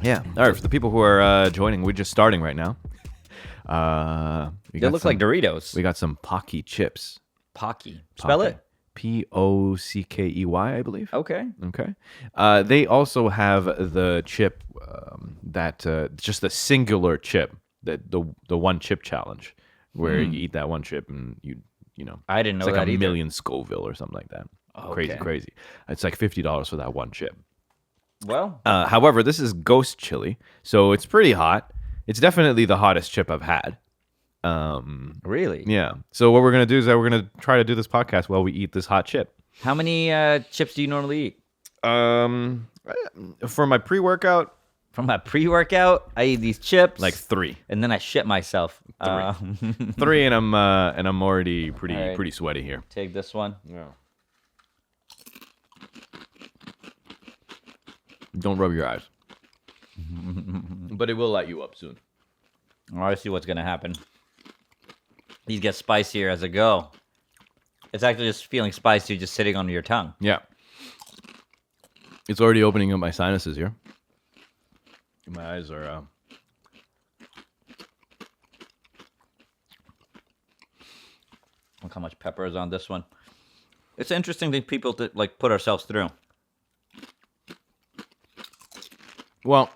Yeah. All right. For the people who are joining, we're just starting right now. They look like Doritos. We got some Paqui chips. Paqui. Spell it. Pockey, I believe. Okay. Okay. They also have the chip that just the singular chip, the one chip challenge, where you eat that one chip and you know. I didn't know it's like that a either. million Scoville or something like that. Okay. Crazy. It's like $50 for that one chip. Well, However, this is ghost chili, so it's pretty hot. It's definitely the hottest chip I've had. really? Yeah. So what we're gonna do is that we're gonna try to do this podcast while we eat this hot chip. How many chips do you normally eat? For my pre-workout, From my pre-workout, I eat these chips like 3. and then I shit myself. 3, and I'm already pretty sweaty here. Take this one. Yeah. Don't rub your eyes. But it will light you up soon. Oh, I see what's gonna happen. These get spicier as I go. It's actually just feeling spicy just sitting on your tongue. Yeah. It's already opening up my sinuses here. My eyes are... Look how much pepper is on this one. It's interesting that people like put ourselves through. Well,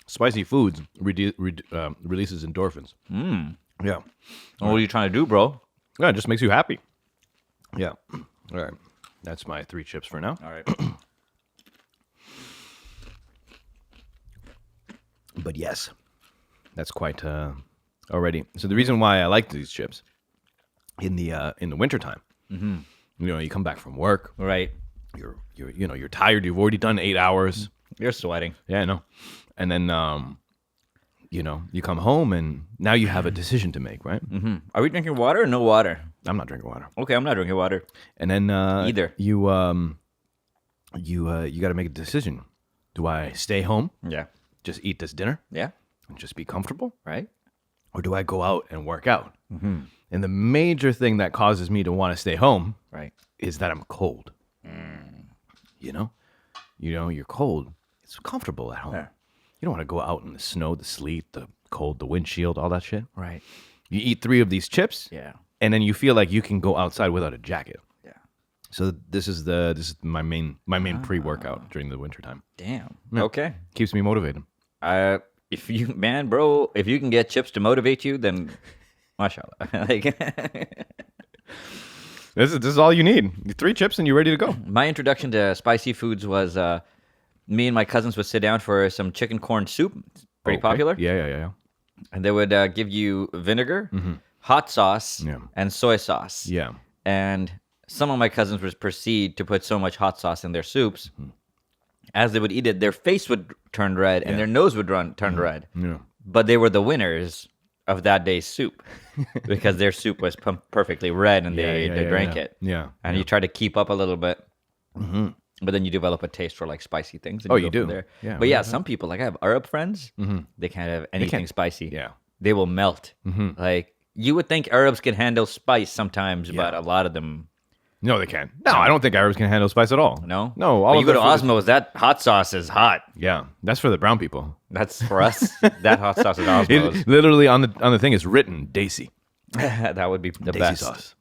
spicy foods releases endorphins. Yeah. What are you trying to do, bro? Yeah, it just makes you happy. Yeah. All right. That's my 3 chips for now. All right. But yes, that's quite already. So the reason why I like these chips in the wintertime, you know, you come back from work, Right. you're tired. You've already done 8 hours. You're sweating. Yeah, I know. And then you come home and now you have a decision to make, right? Are we drinking water or no water? I'm not drinking water. Okay, I'm not drinking water. And then Either. you got to make a decision. Do I stay home, Yeah. just eat this dinner, Yeah. and just be comfortable, Right? or do I go out and work out? And the major thing that causes me to want to stay home Right. is that I'm cold. You know, you're cold. It's comfortable at home. Yeah. You don't want to go out in the snow, the sleet, the cold, the windshield, all that shit. Right. You eat 3 of these chips, Yeah. and then you feel like you can go outside without a jacket. Yeah. So this is my main pre-workout during the wintertime. Damn. Yeah. Okay. Keeps me motivated. If you can get chips to motivate you, then mashallah. Like This is all you need. 3 chips and you're ready to go. my introduction to spicy foods was me and my cousins would sit down for some chicken corn soup. It's pretty Okay. popular. Yeah. And they would give you vinegar, hot sauce, and soy sauce. Yeah. And some of my cousins would proceed to put so much hot sauce in their soups. As they would eat it, their face would turn red and their nose would turn red. Yeah. But they were the winners of that day's soup because their soup was perfectly red and they drank it. Yeah. And you try to keep up a little bit. But then you develop a taste for like spicy things. And Oh, go you do. from there. Yeah, But yeah, some people, like I have Arab friends, they can't have anything spicy. Yeah. They will melt. Like you would think Arabs can handle spice sometimes, but a lot of them, No, they can't. No, I don't think Arabs can handle spice at all. no. No, But all you of go to their food is- Osmos, that hot sauce is hot. Yeah, that's for the brown people. That's for us. That hot sauce is Osmos. It literally on the thing is written Daisy. That would be the Daisy best. sauce.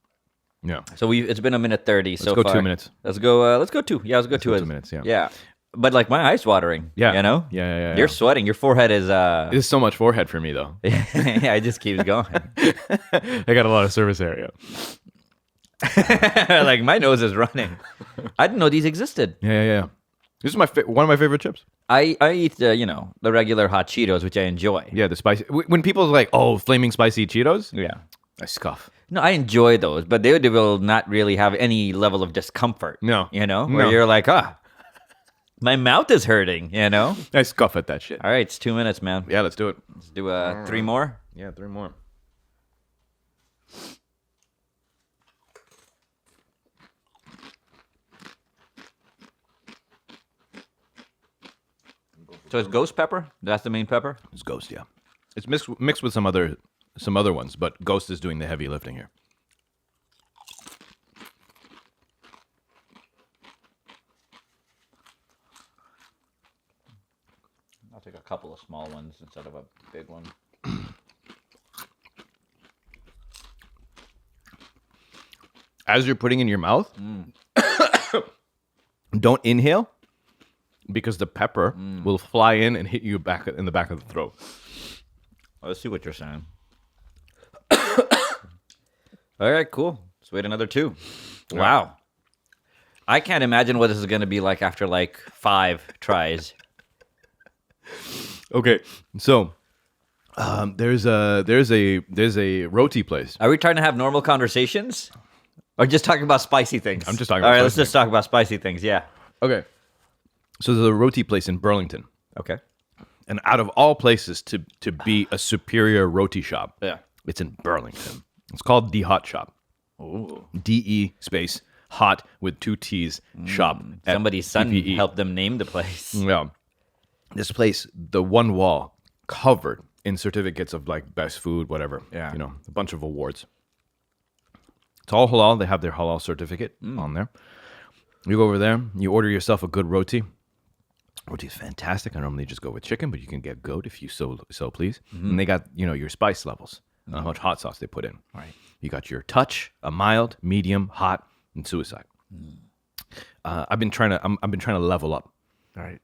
Yeah. So it's been a minute 30 so go far. 2 minutes. Let's go. Let's go 2. Yeah, let's go 2. go 2 minutes, yeah. Yeah, but like my eyes watering. Yeah. You know. Yeah. You're sweating. Your forehead is. There's so much forehead for me though. Yeah, it just keeps going. I got a lot of surface area. Like my nose is running. I didn't know these existed. Yeah. This is one of my favorite chips. I eat the regular hot Cheetos, which I enjoy. Yeah, the spicy. When people are like, "Oh, flaming spicy Cheetos," Yeah. I scuff. No, I enjoy those, but they will not really have any level of discomfort. No. Where No. you're like, my mouth is hurting. I scuff at that shit. All right, it's 2 minutes, man. Yeah, let's do it. Let's do 3 more. Yeah, 3 more. So it's ghost pepper. That's the main pepper. It's Ghost, yeah. It's mixed with some other ones, but Ghost is doing the heavy lifting here. I'll take a couple of small ones instead of a big one. As you're putting in your mouth, don't inhale because the pepper will fly in and hit you back in the back of the throat. Well, let's see what you're saying. All right, cool. Let's wait another 2. Wow. I can't imagine what this is going to be like after like 5 tries. Okay, so there's a roti place. Are we trying to have normal conversations? Or just talking about spicy things? I'm just talking All about right, spicy let's just talk about spicy things. Yeah. Okay, so there's a roti place in Burlington, Okay. and out of all places to be a superior roti shop, Yeah. it's in Burlington. It's called The Hot Shop. Ooh. DE space hot with 2 T's shop. at Somebody's son PPE. helped them name the place. Yeah. This place, the one wall covered in certificates of like best food, whatever. Yeah. You know, a bunch of awards. It's all halal. They have their halal certificate on there. You go over there, you order yourself a good roti. Roti is fantastic. I normally just go with chicken, but you can get goat if you so please. And they got, your spice levels, how much hot sauce they put in. Right. You got your touch, a mild, medium, hot, and suicide. I've been trying to level up. Right.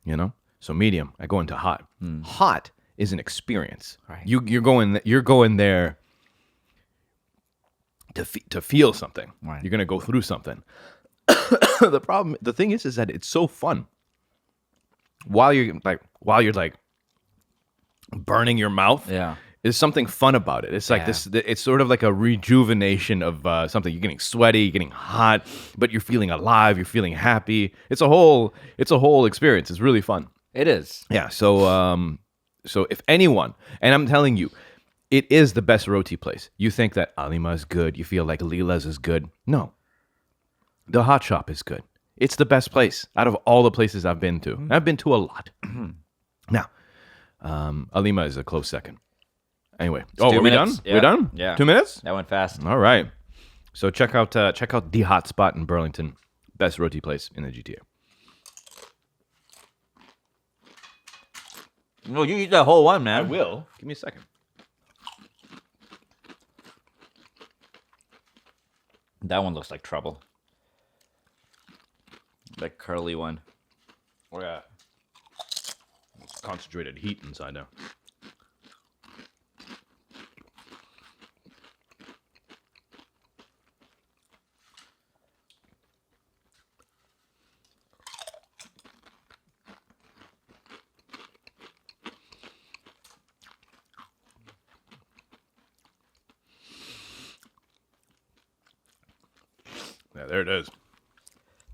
So medium, I go into hot. Hot is an experience. Right. You're going there to feel something. Right. You're gonna go through something. The thing is that it's so fun. While you're like burning your mouth. Yeah. There's something fun about it. It's like this. It's sort of like a rejuvenation of something. You're getting sweaty, you're getting hot, but you're feeling alive. You're feeling happy. It's a whole experience. It's really fun. It is. Yeah. So if anyone, and I'm telling you, it is the best roti place. You think that Alima is good. You feel like Leela's is good. No. The Hot Shop is good. It's the best place out of all the places I've been to. I've been to a lot. Now, Alima is a close second. Anyway, are we done? Yeah. We're done? Yeah. 2 minutes? That went fast. All right. So check out The Hot Spot in Burlington. Best roti place in the GTA. No, you eat that whole one, man. will. Give me a second. That one looks like trouble. That curly one. Oh, yeah. Concentrated heat inside there. Yeah, there it is.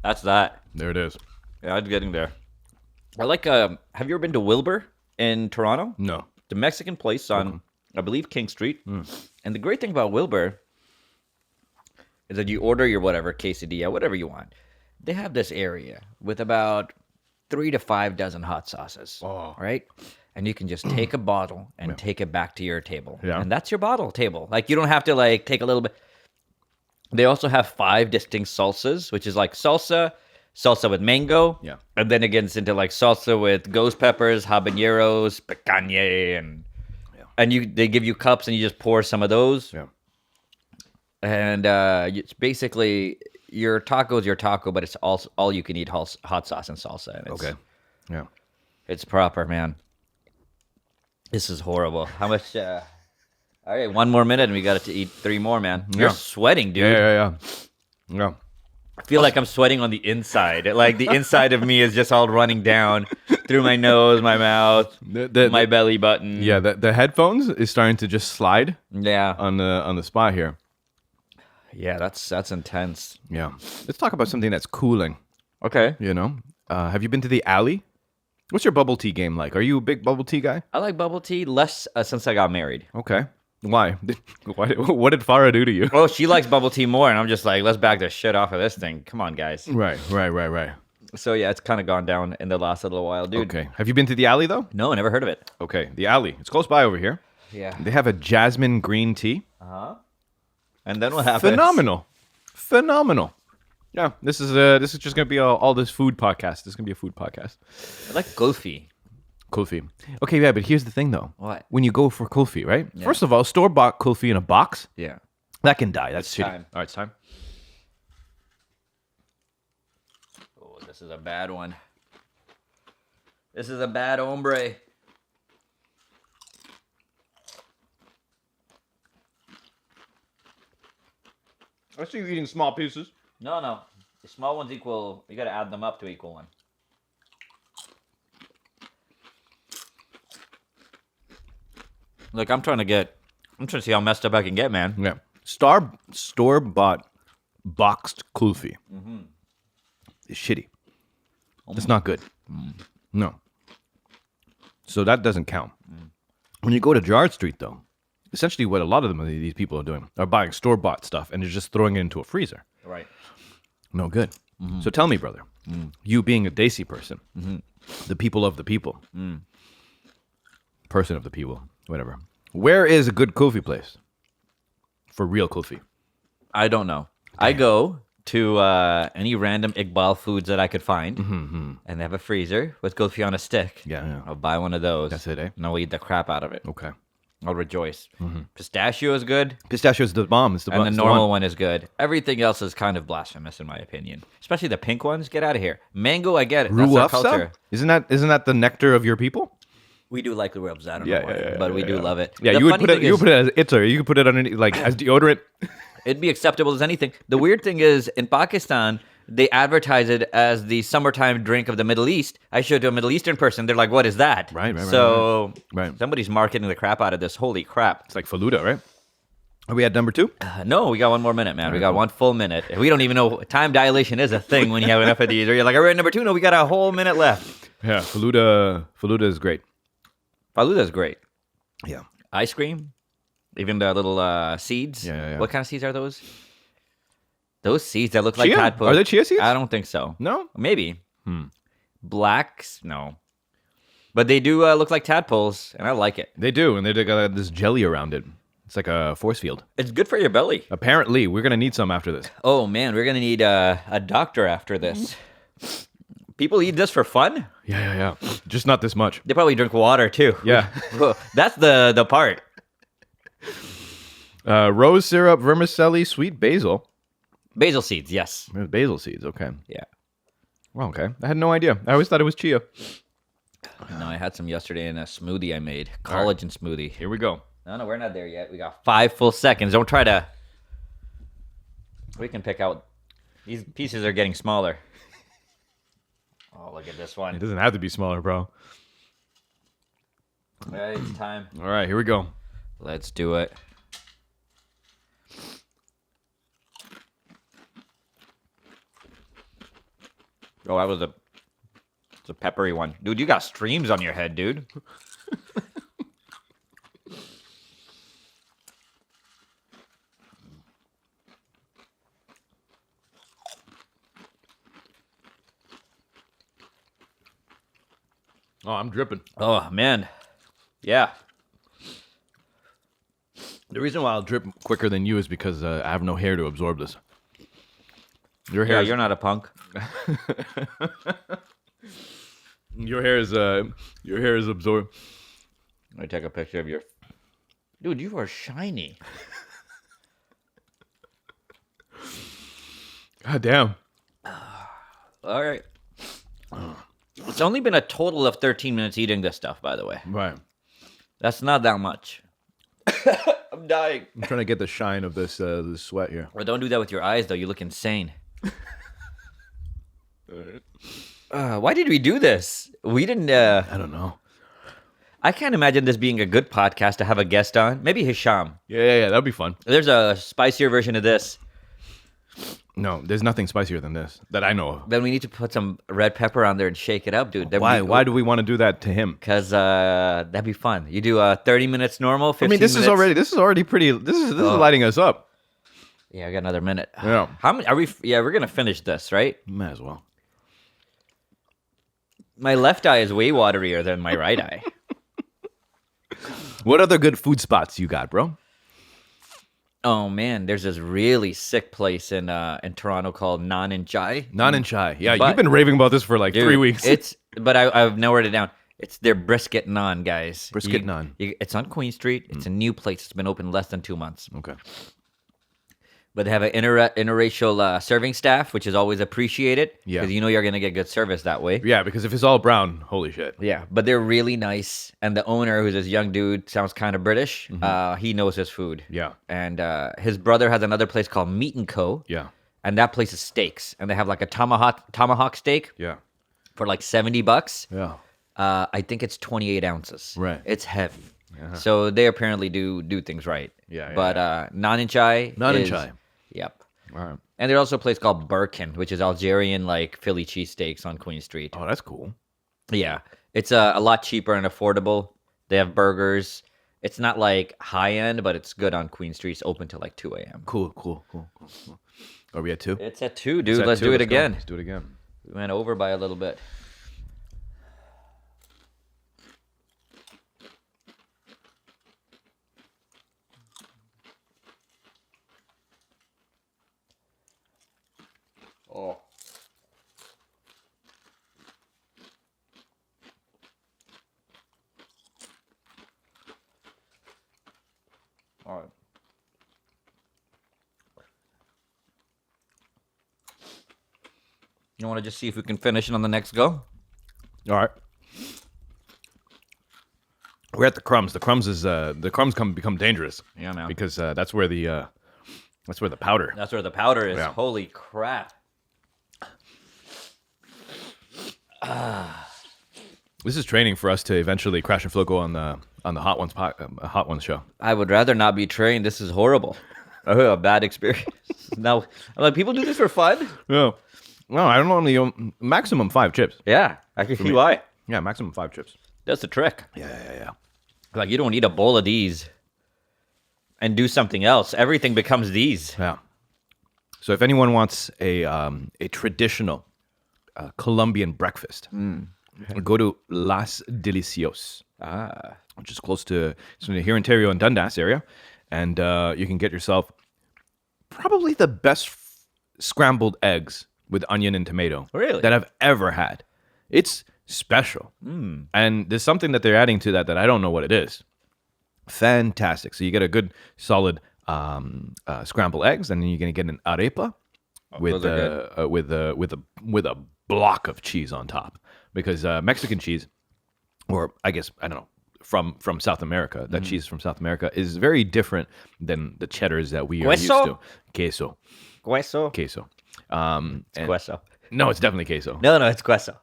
That's that. There it is. Yeah, I'm getting there. I like. Have you ever been to Wilbur in Toronto? No. The Mexican place on, I believe, King Street. And the great thing about Wilbur is that you order your whatever quesadilla, whatever you want. They have this area with about 3 to 5 dozen hot sauces. Oh. Right? And you can just take a bottle and take it back to your table. Yeah. And that's your bottle table. Like, you don't have to like take a little bit. They also have 5 distinct salsas, which is like salsa with mango. Yeah. And then it gets into like salsa with ghost peppers, habaneros, picanha, and they give you cups and you just pour some of those. Yeah. And it's basically your taco is your taco, but it's all you can eat hot sauce and salsa. And Okay. Yeah. It's proper, man. This is horrible. How much? All right, 1 more minute and we got to eat 3 more, man. You're sweating, dude. Yeah. I feel like I'm sweating on the inside. Like the inside of me is just all running down through my nose, my mouth, my belly button. Yeah, the headphones is starting to just slide Yeah. on the spot here. Yeah, that's intense. Yeah. Let's talk about something that's cooling, Okay. Have you been to the alley? What's your bubble tea game like? Are you a big bubble tea guy? I like bubble tea less since I got married. Okay. Why? What did Farah do to you? Well, she likes bubble tea more, and I'm just like, let's back the shit off of this thing. Come on, guys. Right. So yeah, it's kind of gone down in the last little while, dude. Okay. Have you been to the alley though? No, never heard of it. Okay. The alley. It's close by over here. Yeah. They have a jasmine green tea. And then what happens? Phenomenal. Yeah. This is just gonna be all this food podcast. This is gonna be a food podcast. I like Gofi. Kulfi. Okay, yeah, but here's the thing, though. What? When you go for kulfi, right? First of all, store-bought kulfi in a box, Yeah. that can die. That's shitty. time. All right, it's time. Oh, this is a bad one. This is a bad hombre. I see you eating small pieces. No. The small ones equal. You got to add them up to equal one. Look, I'm trying to see how messed up I can get, man. Yeah. Store-bought boxed kulfi is shitty. It's not good. No. So that doesn't count. When you go to Jarred Street, though, essentially what a lot of these people are doing are buying store-bought stuff and they're just throwing it into a freezer. Right. No good. So tell me, brother, you being a Desi person, the people of the people, person of the people, whatever. Where is a good kulfi place? For real kulfi. I don't know. I go to any random Iqbal foods that I could find, and they have a freezer with kulfi on a stick. Yeah. I'll buy one of those. That's it, eh? And I'll eat the crap out of it. Okay. I'll rejoice. Pistachio is good, Pistachio's the bomb. It's the and the it's normal one. one is good. Everything else is kind of blasphemous, in my opinion. Especially the pink ones. Get out of here. Mango, I get it. That's our culture. Isn't that the nectar of your people? We do like the rubs. I don't Yeah, know why, yeah, but we do love it. Yeah, The you would funny put it. thing You is, would put it as itar. You could put it underneath, like as deodorant. it'd be acceptable as anything. The weird thing is, in Pakistan, they advertise it as the summertime drink of the Middle East. I showed it to a Middle Eastern person. They're like, "What is that?" Right. So Right. somebody's marketing the crap out of this. Holy crap! It's like Faluda, right? Are we at number 2? No, we got one more minute, man. We got one full minute. We don't even know time dilation is a thing when you have enough of these. Or you're like, "Are we at number 2?" No, we got a whole minute left. Yeah, Faluda is great. Faluda is great. Yeah. Ice cream, even the little seeds. Yeah. What kind of seeds are those? Those seeds that look like Chia? tadpoles. Are they chia seeds? I don't think so. No? Maybe. Blacks? No. But they do look like tadpoles, and I like it. They do, and they got this jelly around it. It's like a force field. It's good for your belly. Apparently, we're gonna need some after this. Oh, man, we're going to need a doctor after this. People eat this for fun? Yeah. Just not this much. They probably drink water, too. Yeah. That's the part. Rose syrup, vermicelli, sweet basil. Basil seeds, yes. Basil seeds. Okay. Yeah. Well, okay. I had no idea. I always thought it was chia. No, I had some yesterday in a smoothie I made. Collagen smoothie. Here we go. No, we're not there yet. We got 5 full seconds. Don't try to... We can pick out... These pieces are getting smaller. Oh, look at this It one. doesn't have to be smaller, bro. All right, it's time. All right, here we go. Let's do it. Oh, that was it's a peppery one. Dude, you got streams on your head, dude. Oh, I'm dripping. Oh, man. Yeah. The reason why I'll drip quicker than you is because I have no hair to absorb this. Your hair, Yeah, you're not a punk. your hair is absorbed. Let me take a picture of your... Dude, you are shiny. God damn. All right. It's only been a total of 13 minutes eating this stuff, by the way. Right. That's not that much. I'm dying. I'm trying to get the shine of this this sweat here. Well, don't do that with your eyes, though. You look insane. Why did we do this? We didn't... I don't know. I can't imagine this being a good podcast to have a guest on. Maybe Hisham. Yeah, that'd be fun. There's a spicier version of this. No, there's nothing spicier than this that I know of. Then we need to put some red pepper on there and shake it up, dude. Why do we want to do that to him? Because that'd be fun. You do 30 minutes normal, 15 I mean, this minutes. is already pretty. This is lighting us up. Yeah, I got another minute. Yeah. How many are we? Yeah, we're gonna finish this, right? Might as well. My left eye is way waterier than my right eye. What other good food spots you got, bro? Oh man, there's this really sick place in Toronto called Nan and Chai. Nan and Chai. Yeah, But- you've been raving about this for like 3 weeks. But I've narrowed it down. It's their brisket naan, guys. Brisket naan. It's on Queen Street. It's a new place. It's been open less than 2 months. Okay. But they have an interracial serving staff, which is always appreciated. Yeah. Because you know you're going to get good service that way. Yeah, because if it's all brown, holy shit. Yeah, but they're really nice. And the owner, who's this young dude, sounds kind of British. He knows his food. Yeah. And his brother has another place called Meat and Co. Yeah. And that place is steaks. And they have like a tomahawk steak Yeah. for like $70. Yeah. I think it's 28 ounces. Right. It's heavy. So they apparently do things right. Yeah, But naan and chai. Naan and chai. Yep. All right. And there's also a place called Birkin, which is Algerian like Philly cheesesteaks on Queen Street. Oh, that's cool. Yeah. It's a lot cheaper and affordable. They have burgers. It's not like high end, but it's good on Queen Street. It's open till like 2 a.m. Cool. Are we at 2? It's at 2, dude. Let's do it again. Let's do it again. We went over by a little bit. Oh. All right. You want to just see if we can finish it on the next go? All right. We're at the crumbs. The crumbs become dangerous. Yeah, man. Because that's where the powder. That's where the powder is. Yeah. Holy crap. This is training for us to eventually crash and flow go on the Hot Ones show. I would rather not be trained. This is horrible. A bad experience. Now, I'm like, people do this for fun? No, I don't normally maximum 5 chips. Yeah, I can see why. Yeah, maximum 5 chips. That's the trick. Yeah. Like, you don't eat a bowl of these and do something else. Everything becomes these. Yeah. So if anyone wants a traditional Colombian breakfast, go to Las Delicios, which is close to here in Ontario and Dundas area, and you can get yourself probably the best scrambled eggs with onion and tomato Really? that I've ever had. It's special, and there's something that they're adding to that I don't know what it is. Fantastic. So you get a good solid scrambled eggs, and then you're gonna get an arepa with a block of cheese on top, because Mexican cheese, or I guess I don't know, from South America, that cheese from South America is very different than the cheddars that we are used to. Queso. It's queso. No, it's definitely queso. No, it's queso.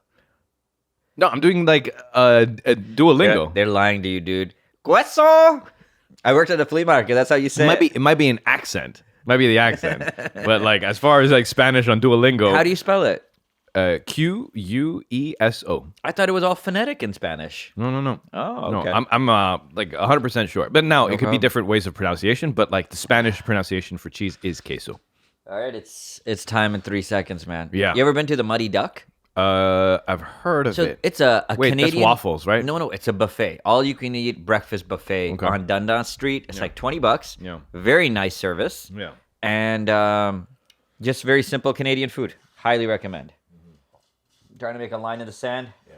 No, I'm doing like a Duolingo. They're lying to you, dude. Queso. I worked at a flea market. That's how you say It might be an accent. Might be the accent. But like as far as like Spanish on Duolingo, How do you spell it? Queso. I thought it was all phonetic in Spanish. No. Oh, okay. No, I'm like 100% sure. But now it could be Okay. different ways of pronunciation, but like the Spanish pronunciation for cheese is queso. All right, it's time in 3 seconds, man. Yeah. You ever been to the Muddy Duck? I've heard of So it. it's a Wait, Canadian that's waffles, right? No, it's a buffet. All you can eat breakfast buffet Okay. on Dundas Street. It's like $20. Yeah. Very nice service. Yeah. And just very simple Canadian food. Highly recommend. Trying to make a line in the sand. Yeah.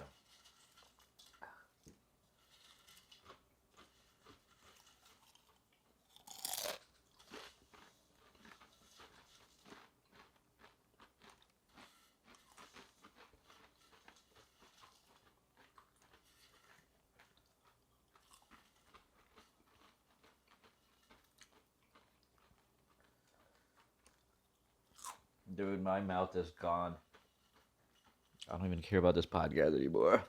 Dude, my mouth is gone. I don't even care about this podcast anymore.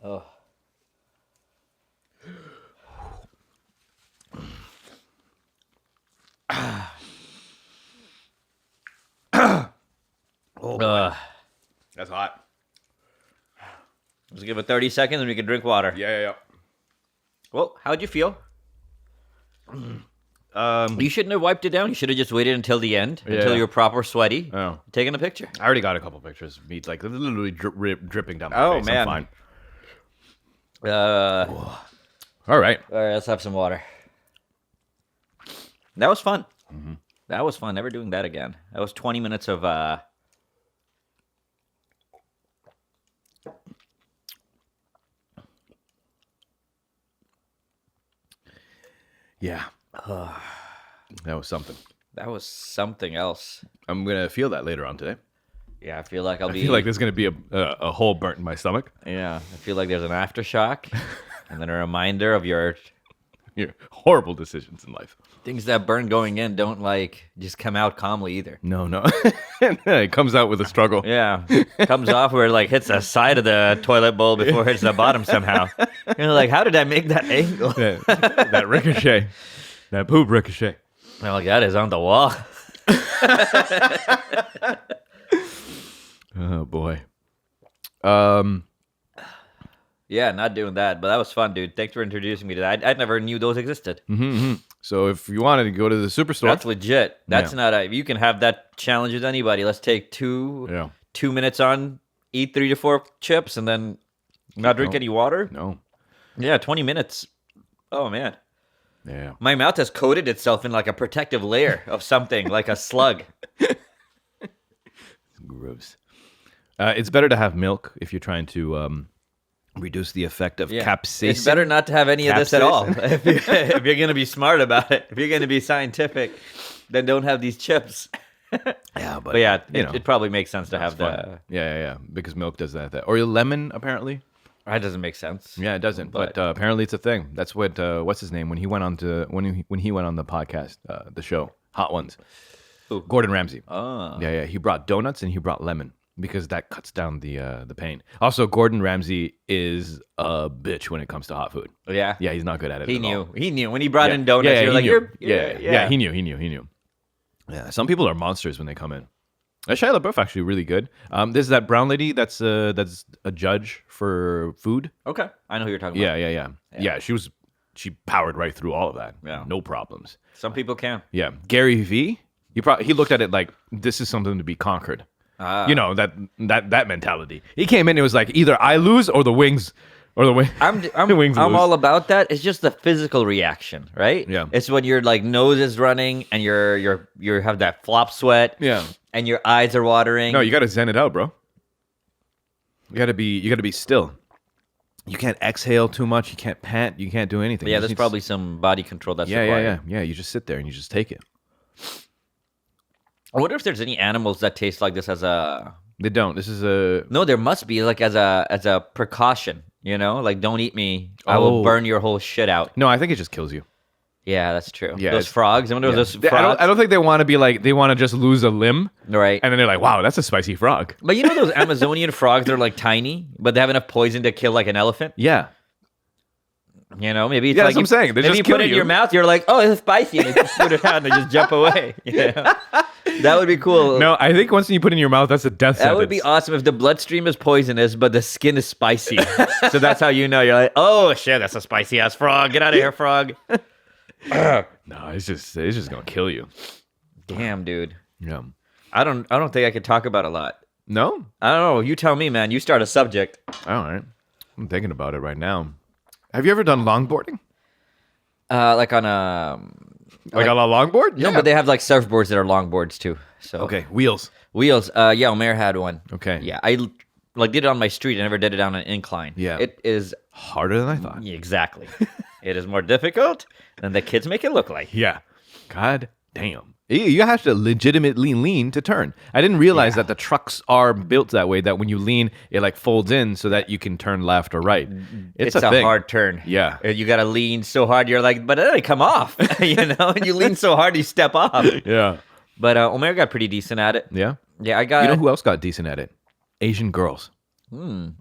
Oh. That's hot. Let's give it 30 seconds and we can drink water. Yeah. Well, how'd you feel? You shouldn't have wiped it down. You should have just waited until the end, until Yeah. you were proper sweaty, Oh. taking a picture. I already got a couple pictures of meat, like literally dripping down my Oh, face. man. I'm fine. All All right. right, let's have some water. That was fun. That was fun. Never doing that again. That was 20 minutes of Yeah. That was something. that was something else. I'm gonna feel that later on today. Yeah, I feel like I feel like there's gonna be a hole burnt in my stomach. Yeah, I feel like there's an aftershock, and then a reminder of your Your horrible decisions in life. things that burn going in don't like just come out calmly either. No. It comes out with a struggle. Yeah, comes off where it like hits the side of the toilet bowl before it hits the bottom somehow. You're like, how did I make that angle? That ricochet. That poop ricochet. I'm like, that is on the wall. Oh boy. Yeah, not doing that, but that was fun, dude. Thanks for introducing me to that. I never knew those existed. So if you wanted to go to the superstore, That's legit. That's Yeah. not a. You can have that challenge with anybody. Let's take 2 minutes on, eat 3 to 4 chips, and then not drink any water. no. Yeah, 20 minutes. Oh man, Yeah. my mouth has coated itself in like a protective layer of something, like a slug. Gross. It's better to have milk if you're trying to reduce the effect of capsaicin. It's better not to have any of this at all. If you're going to be smart about it, if you're going to be scientific, then don't have these chips. Yeah, But yeah, you know, it probably makes sense to have fun. Yeah. Because milk does that. Or lemon, apparently. That doesn't make sense. Yeah, it doesn't. But But- apparently it's a thing. That's what what's his name when he went on to when he went on the podcast, the show Hot Ones. Who? Gordon Ramsay. Oh. Yeah. He brought donuts and he brought lemon because that cuts down the pain. Also, Gordon Ramsay is a bitch when it comes to hot food. Yeah. Yeah, he's not good at it. He at knew. all. He knew when he brought Yeah. in donuts. Yeah, you're he like, knew. yeah. He knew. Yeah, some people are monsters when they come in. Shia LaBeouf actually really good. There's that brown lady that's a judge for food. Okay, I know who you're talking about. Yeah. She powered right through all of that. Yeah. No problems. Some people can. Yeah, Gary V. He looked at it like this is something to be conquered. Ah. You know that mentality. He came in and it was like either I lose or the wings. The wings I'm lose. all about that. It's just the physical reaction, right? Yeah. It's when your like nose is running and you have that flop sweat. Yeah. And your eyes are watering. No, you got to zen it out, bro. You got to be still. You can't exhale too much. You can't pant. You can't do anything. Yeah, You there's just- probably some body control that's Yeah. required. You just sit there and you just take it. I wonder if there's any animals that taste like this as a. They don't. This is a. No, there must be like as a precaution. You know, like don't eat me. I will Oh. burn your whole shit out. No, I think it just kills you. Yeah, that's true. Yeah, those it's- frogs. I wonder if those I frogs. don't think they want to be like they want to just lose a limb, Right. and then they're like, "Wow, that's a spicy frog." But you know those Amazonian frogs? They're like tiny, but they have enough poison to kill like an elephant. Yeah, You know, maybe it's Yeah, like that's what I'm saying. They maybe just you kill put it in you. your mouth. You're like, oh, it's spicy, and they just put it out and they just jump away. You know? That would be cool. no, I think once you put it in your mouth, that's a death That sentence. would be awesome if the bloodstream is poisonous, but the skin is spicy. So that's how you know. You're like, oh shit, that's a spicy ass frog. Get out of here, frog. No, it's just gonna kill you. Damn, dude. Yeah. I don't think I could talk about a lot. No. I don't know. You tell me, man. You start a subject. All right. I'm thinking about it right now. Have you ever done longboarding? Like on a Like on a longboard? no, but they have like surfboards that are longboards too. So Okay, wheels. wheels. Yeah, Omer had one. Okay. Yeah, I like did it on my street. I never did it on an incline. Yeah. It is Harder than I thought. exactly. It is more difficult than the kids make it look like. Yeah. God damn. You have to legitimately lean to turn. I didn't realize that the trucks are built that way, that when you lean, it like folds in so that you can turn left or right. It's a a thing. hard turn. Yeah. You got to lean so hard. You're like, but then I come off, you know, and you lean so hard, you step off. Yeah. But Omer got pretty decent at it. Yeah. Yeah, I got, You know who else got decent at it? Asian girls.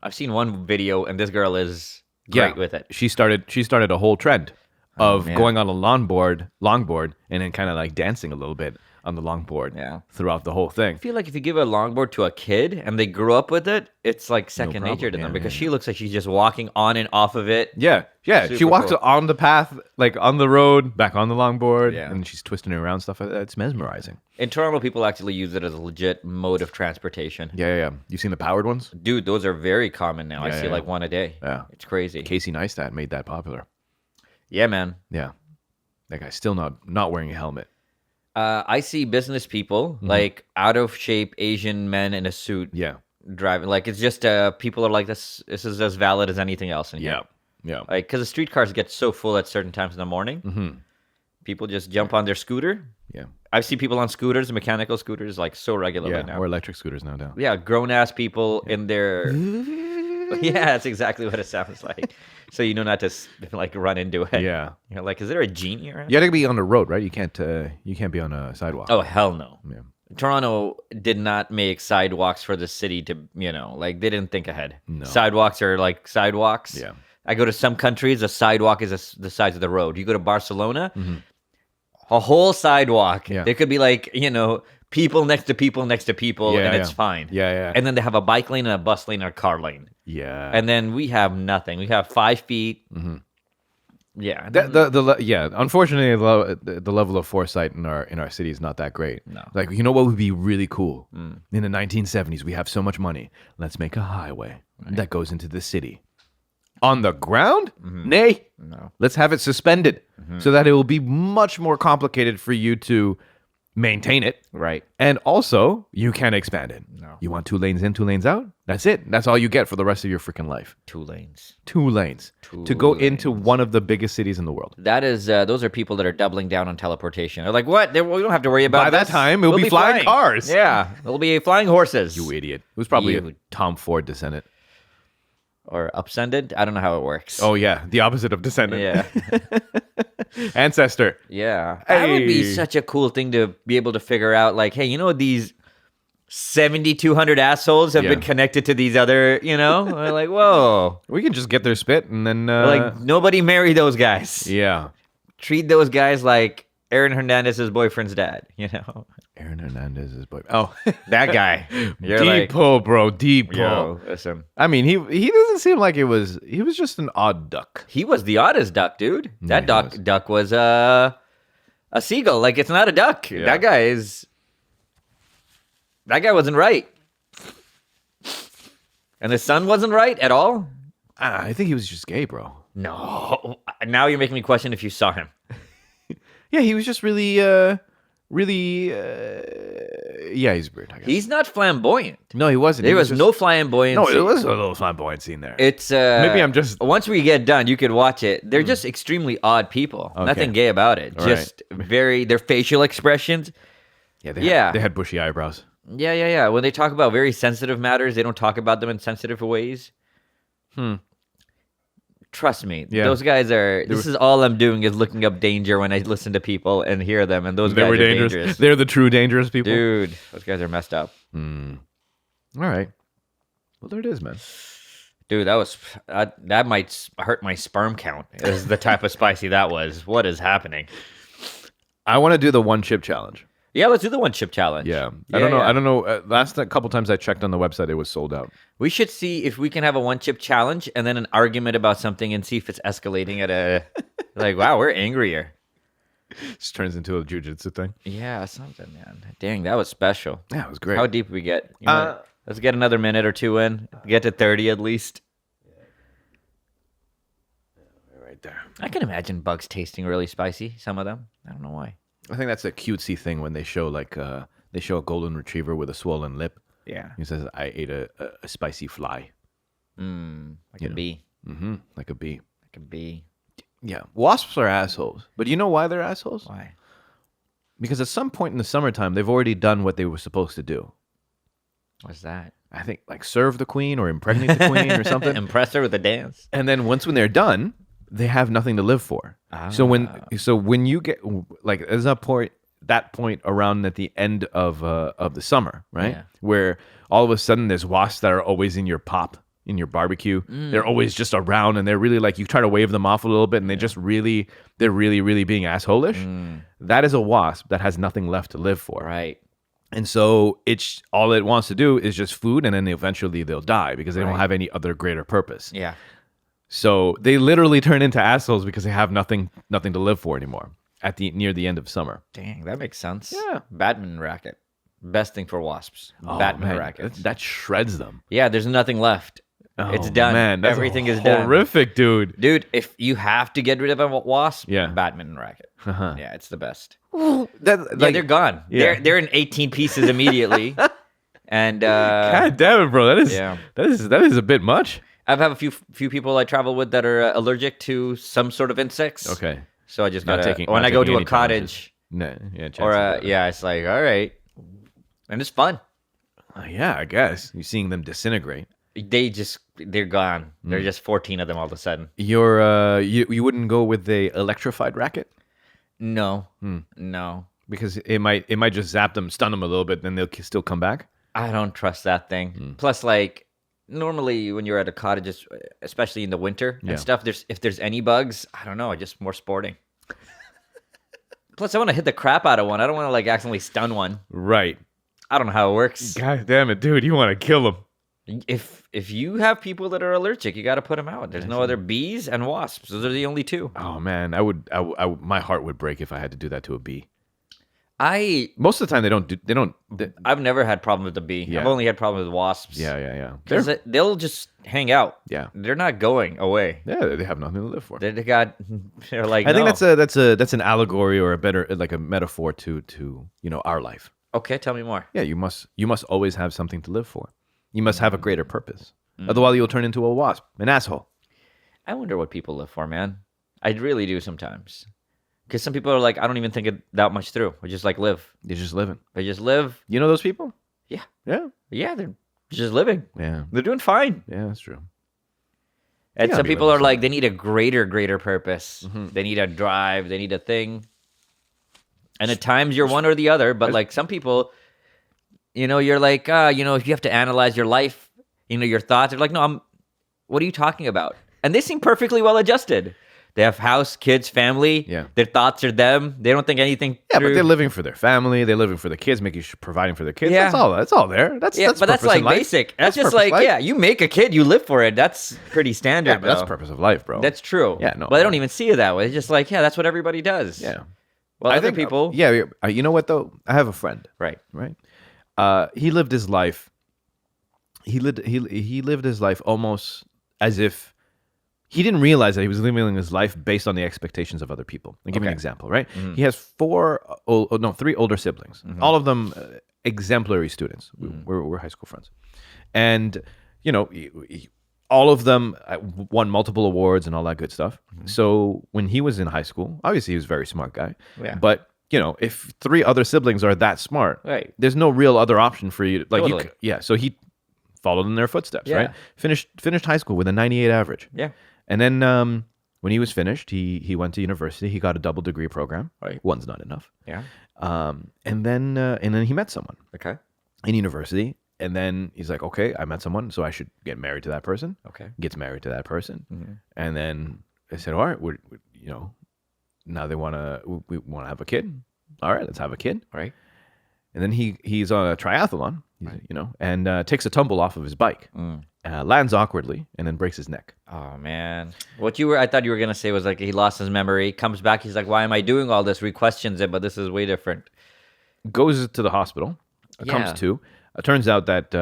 I've seen one video and this girl is great with it. She started a whole trend of man. going on a longboard, and then kind of like dancing a little bit on the longboard Yeah. throughout the whole thing. I feel like if you give a longboard to a kid and they grew up with it, it's like second problem, nature to them yeah, because yeah. she looks like she's just walking on and off of it. Yeah, Yeah, she Super walks cool. on the path, like on the road, back on the longboard, Yeah. and she's twisting it around, stuff like that. It's mesmerizing. In Toronto, people actually use it as a legit mode of transportation. Yeah. You've seen the powered ones? Dude, those are very common now. I see yeah. like one a day. Yeah. It's crazy. Casey Neistat made that popular. Yeah, man. Yeah. That guy's still not wearing a helmet. I see business people, like out of shape Asian men in a suit Yeah. driving. Like it's just people are like this is as valid as anything else in here. Yeah. Like because the streetcars get so full at certain times in the morning. People just jump on their scooter. Yeah. I see people on scooters, mechanical scooters, like so regularly now. Or electric scooters now. Yeah, grown ass people in their. Yeah, that's exactly what it sounds like. So you know not to like run into it. Yeah. You're like, is there a genie around? You got to be on the road, right? You can't be on a sidewalk. Oh hell no. Yeah. Toronto did not make sidewalks for the city to, like they didn't think ahead. No. Sidewalks are like sidewalks. Yeah. I go to some countries, a sidewalk is the size of the road. You go to Barcelona, a whole sidewalk. Yeah. There could be like, people next to people next to people, Yeah, and yeah. it's fine. Yeah. And then they have a bike lane and a bus lane and a car lane. Yeah. And then we have nothing. We have 5 feet. Yeah. Unfortunately, the level of foresight in our city is not that great. No. Like, you know what would be really cool? In the 1970s, we have so much money. Let's make a highway that goes into the city. On the ground? Nay. No. Let's have it suspended so that it will be much more complicated for you to maintain it. Right. And also, you can't expand it. No. You want 2 lanes in, 2 lanes out? That's it. That's all you get for the rest of your freaking life. 2 lanes. 2 lanes. 2 to go into one of the biggest cities in the world. That is, those are people that are doubling down on teleportation. They're like, what? We don't have to worry about By that this. time, it'll We'll be flying cars. Yeah. It'll be flying horses. You idiot. It was probably a You- Tom Ford descendant. Or upsended. I don't know how it works. Oh, yeah. The opposite of descendant. Yeah. Ancestor. Yeah. That would be Hey. such a cool thing to be able to figure out. Like, hey, these 7,200 assholes have Yeah. been connected to these other, We're like, whoa. We can just get their spit and then... Like, nobody marry those guys. yeah. Treat those guys like Aaron Hernandez's boyfriend's dad, Aaron Hernandez's boy. Oh. That guy. You're deep like, pull, bro. Deep pull. yo, listen. I mean, he doesn't seem like he was just an odd duck. He was the oddest duck, dude. Yeah, That he was. duck was a seagull. Like, it's not a duck. Yeah. That guy wasn't right. And the sun wasn't right at all? I think he was just gay, bro. No. Now you're making me question if you saw him. Yeah, he was just really, yeah, he's weird, I guess. He's not flamboyant. No, he wasn't. There He was just- no flamboyance. No, it was a little flamboyant scene there. It's Maybe I'm just- once we get done, you could watch it. They're just extremely odd people. Okay. Nothing gay about it. All Just their facial expressions. Yeah, they had bushy eyebrows. Yeah. When they talk about very sensitive matters, they don't talk about them in sensitive ways. Trust me, Yeah. those guys are. This is all I'm doing is looking up danger when I listen to people and hear them, and those They guys were are dangerous. They're the true dangerous people. Dude, those guys are messed up. All right. Well, there it is, man. Dude, that might hurt my sperm count. Is the type of spicy that was. What is happening? I want to do the 1 chip challenge. Yeah, let's do the 1 chip challenge. Yeah. I don't know. yeah. I don't know. Last couple times I checked on the website, it was sold out. We should see if we can have a 1 chip challenge and then an argument about something and see if it's escalating at a like, wow, we're angrier. Just turns into a jujitsu thing. Yeah, something, man. Dang, that was special. Yeah, it was great. How deep we get? Let's get another minute or 2 in. Get to 30 at least. Right there. I can imagine bugs tasting really spicy. Some of them. I don't know why. I think that's a cutesy thing when they show a golden retriever with a swollen lip. Yeah. He says, "I ate a spicy fly." Like a bee. Mm-hmm. Like a bee. Like a bee. Yeah. Wasps are assholes. But you know why they're assholes? Why? Because at some point in the summertime, they've already done what they were supposed to do. What's that? I think like serve the queen or impregnate the queen or something. Impress her with a dance. And then when they're done, they have nothing to live for. So when you get like there's that point around at the end of the summer, right? Yeah. Where all of a sudden there's wasps that are always in your pop, in your barbecue. They're always just around and they're really like you try to wave them off a little bit and they're really being assholish. That is a wasp that has nothing left to live for. Right. And so it's all it wants to do is just food and then eventually they'll die because they don't Right. have any other greater purpose. Yeah. So they literally turn into assholes because they have nothing to live for anymore near the end of summer. Dang, that makes sense. Yeah. Badminton racket. Best thing for wasps. Oh, Badminton man, rackets. that shreds them. Yeah, there's nothing left. It's Oh, done. Man, that's Everything is done. horrific, dude. Dude, if you have to get rid of a wasp, Yeah. badminton racket. Uh-huh. Yeah, it's the best. That, Yeah, they're gone. Yeah. They're in 18 pieces immediately. And God damn it, bro. That is yeah. that is a bit much. I've had a few people I travel with that are allergic to some sort of insects. Okay. So I just Not gotta taking- when not I go taking to a any challenges. cottage No, yeah, or chances are. yeah, it's like all right, and it's fun. Yeah, I guess you're seeing them disintegrate. They're gone. They're Mm. just 14 of them all of a sudden. You wouldn't go with the electrified racket No, no, because it might just zap them, stun them a little bit, then they'll still come back. I don't trust that thing. Plus, like normally when you're at a cottage, especially in the winter Yeah. and stuff, if there's any bugs, I don't know, just more sporting. Plus, I want to hit the crap out of one. I don't want to like accidentally stun one. Right. I don't know how it works. God damn it, dude! You want to kill them? If you have people that are allergic, you got to put them out. There's no other bees and wasps. Those are the only two. Oh man, my heart would break if I had to do that to a bee. Most of the time I've never had problem with the bee. Yeah. I've only had problem with wasps. yeah. 'Cause they'll just hang out. Yeah. They're not going away. Yeah, they have nothing to live for. They're like, I think "No." that's an allegory or a better like a metaphor to our life. Okay, tell me more. Yeah, you must always have something to live for. You must have a greater purpose. Otherwise, you'll turn into a wasp, an asshole. I wonder what people live for, man. I really do sometimes. Because some people are like, I don't even think it that much through. I just like live. You're just living. They just live. You know those people? Yeah. Yeah. Yeah, they're just living. Yeah. They're doing fine. Yeah, that's true. And gotta some be people living are like, they need a greater purpose. Mm-hmm. They need a drive. They need a thing. And at times you're one or the other. But like some people, you're like, if you have to analyze your life, your thoughts. They're like, no, what are you talking about? And they seem perfectly well adjusted. They have house, kids, family. Yeah. Their thoughts are them. They don't think anything Yeah, through. but they're living for their family. They're living for the kids, providing for their kids. Yeah. That's all there. That's Yeah, but that's purpose in like life. basic. That's just purpose like, life. yeah, you make a kid, you live for it. That's pretty standard. Yeah, but that's bro. purpose of life, bro. That's true. Yeah, no. But I don't even see it that way. It's just like, yeah, that's what everybody does. Yeah. Well, I other think people. Yeah, you know what though? I have a friend. Right. Right. He lived his life. He lived his life almost as if he didn't realize that he was living his life based on the expectations of other people. I'll give you an Okay. example, right? He has three older siblings. All of them exemplary students. We're high school friends, and all of them won multiple awards and all that good stuff. So when he was in high school, obviously he was a very smart guy. Yeah. But if three other siblings are that smart, Right. there's no real other option for you. Totally. So he followed in their footsteps, Yeah. right? Finished high school with a 98 average. Yeah. And then when he was finished, he went to university. He got a double degree program. Right. One's not enough. Yeah. And then he met someone Okay. in university. And then he's like, okay, I met someone, so I should get married to that person. Okay. Gets married to that person. Mm-hmm. And then they said, all right, now we want to have a kid. All right, let's have a kid. Right. And then he's on a triathlon, and takes a tumble off of his bike, lands awkwardly, and then breaks his neck. Oh man. I thought you were gonna say was like he lost his memory, comes back, he's like, why am I doing all this? Re-questions it, but this is way different. Goes to the hospital, Yeah. comes to. Turns out that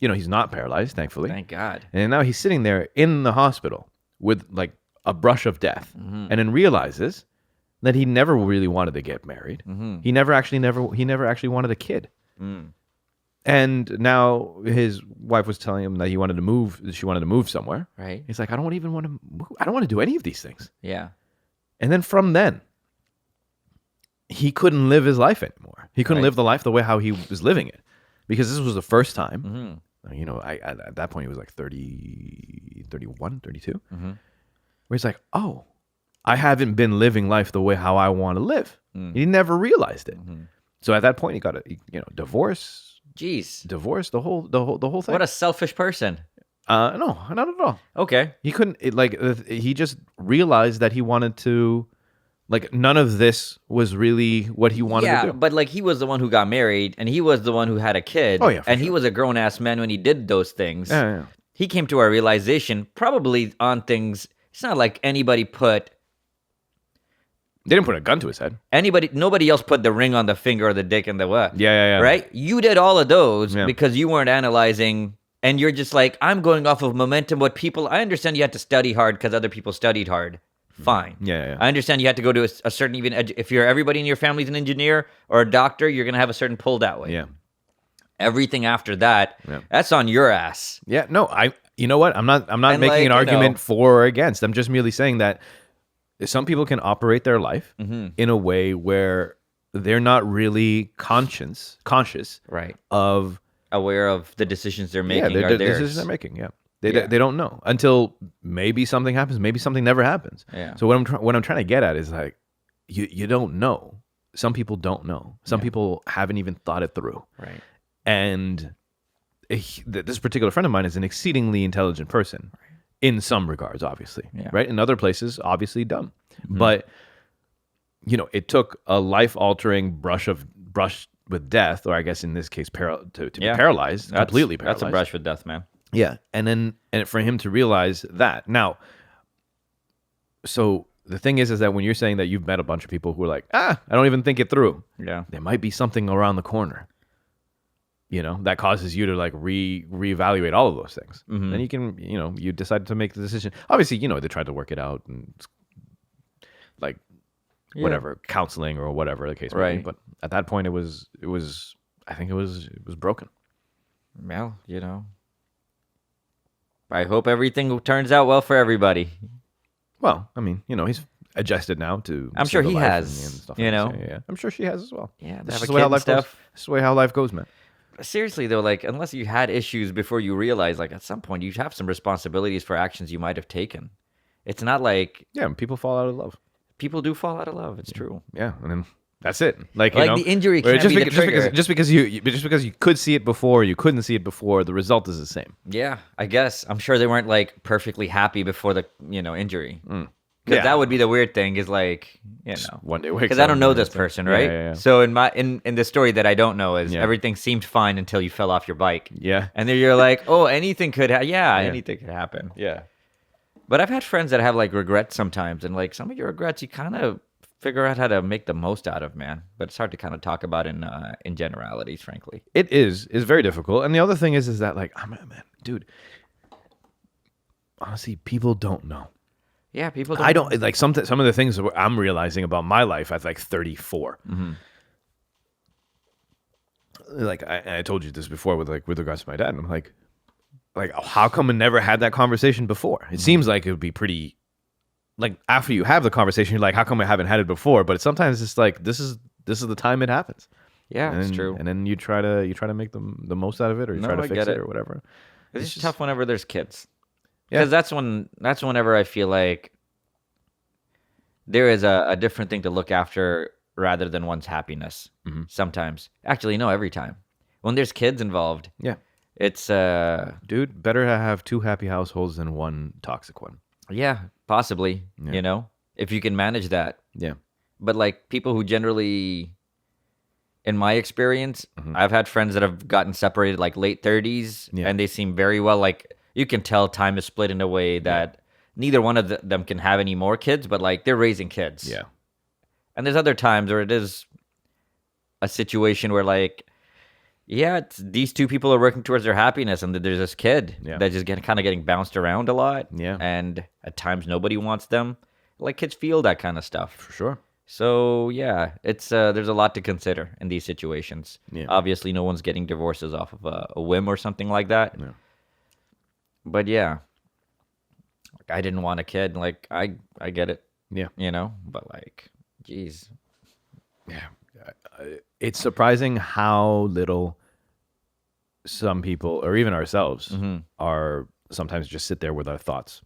he's not paralyzed, thankfully. Thank God. And now he's sitting there in the hospital with like a brush of death, and then realizes that he never really wanted to get married. He never actually wanted a kid. And now his wife was telling him that she wanted to move somewhere. Right. He's like, I don't want to do any of these things. Yeah. And then from then, he couldn't live his life anymore. He couldn't Right. live the life the way how he was living it, because this was the first time. At that point he was like 30, 31, 32. Where he's like, oh, I haven't been living life the way how I want to live. He never realized it. So at that point he got a divorce. Jeez. Divorce, the whole thing. What a selfish person. No, not at all. Okay. He couldn't. He just realized that he wanted to. None of this was really what he wanted to do. But like he was the one who got married and he was the one who had a kid. Oh, yeah, for and he was a grown ass man when he did those things. Yeah. He came to a realization probably on things It's not like anybody put They didn't put a gun to his head. nobody else put the ring on the finger or the dick and the what. Yeah. Right? You did all of those Yeah. because you weren't analyzing, and you're just like, I'm going off of momentum. I understand you had to study hard because other people studied hard. Fine. Yeah. I understand you had to go to a certain, if everybody in your family's an engineer or a doctor, you're going to have a certain pull that way. Yeah. Everything after that, that's on your ass. Yeah. No, you know what? I'm not And making an like, argument for or against. I'm just merely saying that some people can operate their life in a way where they're not really conscious Right. of Aware of the decisions they're making the are theirs. decisions they're making. Yeah. They don't know until maybe something happens. Maybe something never happens. Yeah. So what I'm trying to get at is like, you don't know. Some people don't know. Some people haven't even thought it through. Right. And this particular friend of mine is an exceedingly intelligent person in some regards, obviously. Yeah. Right. In other places, obviously dumb. But it took a life-altering brush with death, or I guess in this case, to be paralyzed, completely paralyzed. That's a brush with death, man. Yeah, and for him to realize that. Now, so the thing is that when you're saying that you've met a bunch of people who are like, I don't even think it through. Yeah. There might be something around the corner, that causes you to like reevaluate all of those things. Then you can, you decide to make the decision. Obviously, they tried to work it out and like whatever, counseling or whatever the case may be. But at that point, I think it was broken. Well, I hope everything turns out well for everybody. Well, I mean, he's adjusted now to. I'm sure single he life has. and stuff You like know, that. Yeah. I'm sure she has as well. Yeah, they This have is a the way how kid and life goes. stuff. This is the way how life goes, man. Seriously though, like unless you had issues before you realize, like at some point you have some responsibilities for actions you might have taken. It's not like Yeah, people fall out of love. people do fall out of love. It's true. Yeah, and then that's it. Like the injury where can't be the trigger. just because you could see it before, you couldn't see it before, the result is the same. Yeah, I guess. I'm sure they weren't like perfectly happy before the injury. Because Yeah. that would be the weird thing is like, One day wakes because I up don't and know then this it's like- person, Yeah, right? yeah. So in the story that I don't know is Yeah. everything seemed fine until you fell off your bike. Yeah. And then you're like, oh, anything could anything could happen. Yeah. But I've had friends that have like regrets sometimes, and like some of your regrets you kind of figure out how to make the most out of, man. But it's hard to kind of talk about in generalities, frankly. It is. It's very difficult. And the other thing is that like, man, dude, honestly, people don't know. Yeah, people. I don't like some of the things that I'm realizing about my life at like 34. Like I told you this before with regards to my dad. And I'm like, how come I never had that conversation before? It seems like it would be pretty. Like after you have the conversation, you're like, how come I haven't had it before? But sometimes it's like this is the time it happens. Yeah, And it's then, true. And then you try to make the most out of it, or you try to I fix get it it. or whatever. It's just tough whenever there's kids. Yeah. Because that's whenever I feel like there is a different thing to look after rather than one's happiness. Sometimes. Actually, no, every time. When there's kids involved, Yeah. it's Dude, better to have 2 happy households than 1 toxic one. yeah, possibly, Yeah. if you can manage that. Yeah. But like people who generally, in my experience, I've had friends that have gotten separated like late 30s, Yeah. and they seem very well. Like you can tell time is split in a way that neither one of them can have any more kids, but like they're raising kids. Yeah. And there's other times where it is a situation where like, these two people are working towards their happiness, and there's this kid that's just kind of getting bounced around a lot. Yeah. And at times nobody wants them. Like kids feel that kind of stuff. For sure. So yeah, it's there's a lot to consider in these situations. Yeah. Obviously, no one's getting divorces off of a whim or something like that. Yeah. But yeah, like, I didn't want a kid. Like I get it. Yeah. But like, geez, Yeah. It's surprising how little some people, or even ourselves, are sometimes just sit there with our thoughts.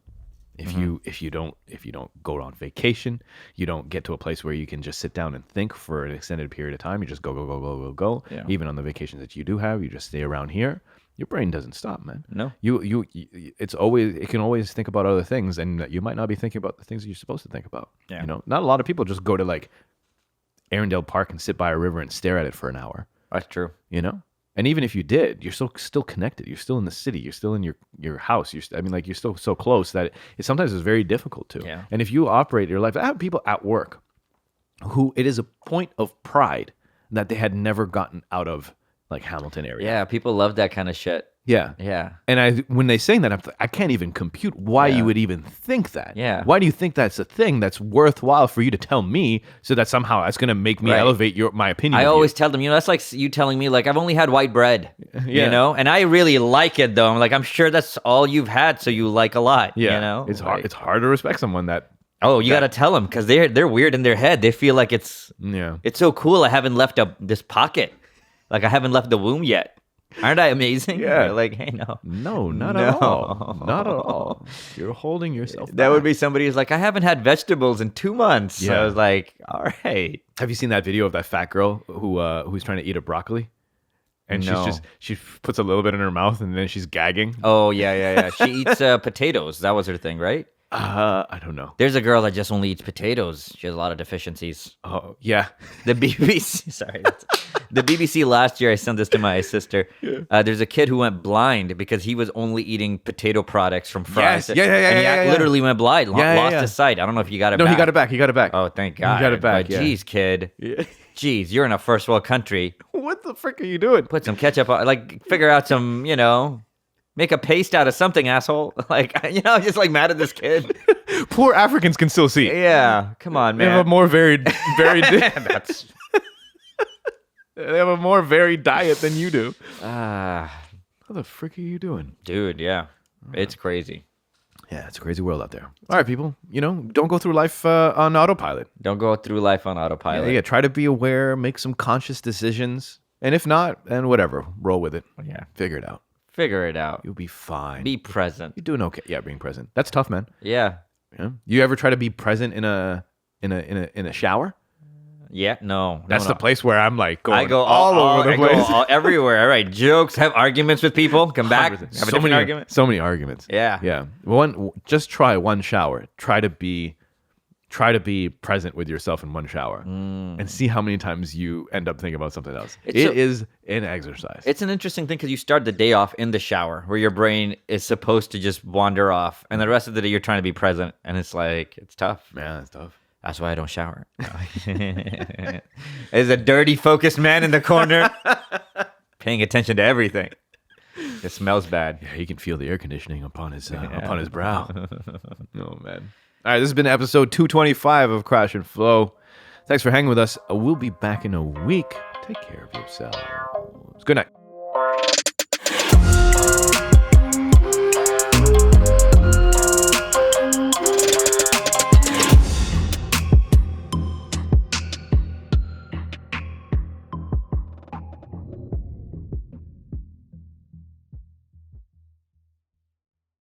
If you don't go on vacation, you don't get to a place where you can just sit down and think for an extended period of time. You just go. Yeah. Even on the vacations that you do have, you just stay around here. Your brain doesn't stop, man. No. It can always think about other things, and you might not be thinking about the things that you're supposed to think about. Yeah. Not a lot of people just go to like Arendelle Park and sit by a river and stare at it for an hour. That's true. And even if you did, you're still connected. You're still in the city. You're still in your house. You're still so close that sometimes it's very difficult to. Yeah. And if you operate your life, I have people at work who it is a point of pride that they had never gotten out of like Hamilton area. Yeah, people love that kind of shit. Yeah. Yeah. And when they saying that, I can't even compute why you would even think that. Yeah. Why do you think that's a thing that's worthwhile for you to tell me so that somehow that's going to make me elevate my opinion? I always tell them, that's like you telling me, like, I've only had white bread, and I really like it though. I'm like, I'm sure that's all you've had, so you like a lot. Yeah. It's hard. It's hard to respect someone that. Oh, you got to tell them because they're weird in their head. They feel like it's so cool. I haven't left this pocket, like I haven't left the womb yet. Aren't I amazing? Yeah. They're like, hey, no, not at all, not at all. You're holding yourself. That would be somebody who's like, I haven't had vegetables in 2 months. Yeah. I was like, all right. Have you seen that video of that fat girl who's trying to eat a broccoli? And she puts a little bit in her mouth and then she's gagging. Oh yeah. She eats potatoes. That was her thing, right? I don't know. There's a girl that just only eats potatoes. She has a lot of deficiencies. Oh yeah. The BBC. Sorry. The BBC last year, I sent this to my sister. Yeah. There's a kid who went blind because he was only eating potato products from fries. Yes. And he literally went blind. Lost his sight. I don't know if you got it back. No, he got it back. Oh, thank God. He got it back. But geez, kid. Yeah. Geez, you're in a first world country. What the frick are you doing? Put some ketchup on. Like, figure out some, make a paste out of something, asshole. Like, I'm just like mad at this kid. Poor Africans can still see. Yeah. Come on, man. They have a more varied They have a more varied diet than you do. How the frick are you doing? Dude, yeah. It's crazy. Yeah, it's a crazy world out there. All right, people. Don't go through life on autopilot. Don't go through life on autopilot. Yeah, try to be aware, make some conscious decisions. And if not, then whatever. Roll with it. Yeah. Figure it out. Figure it out. You'll be fine. Be present. You're doing okay. Yeah, being present. That's tough, man. Yeah. You ever try to be present in a shower? Yeah, no. That's the place where I'm like going I go all over the place. I go everywhere. All right, jokes, have arguments with people, come back, have a different argument. So many arguments. Yeah. Yeah. Just try one shower. Try to be present with yourself in one shower and see how many times you end up thinking about something else. It is an exercise. It's an interesting thing because you start the day off in the shower where your brain is supposed to just wander off, and the rest of the day you're trying to be present, and it's like, it's tough. Man, it's tough. That's why I don't shower. There's a dirty, focused man in the corner paying attention to everything. It smells bad. Yeah, he can feel the air conditioning upon his brow. Oh, man. All right, this has been episode 225 of Crash and Flow. Thanks for hanging with us. We'll be back in a week. Take care of yourselves. Good night.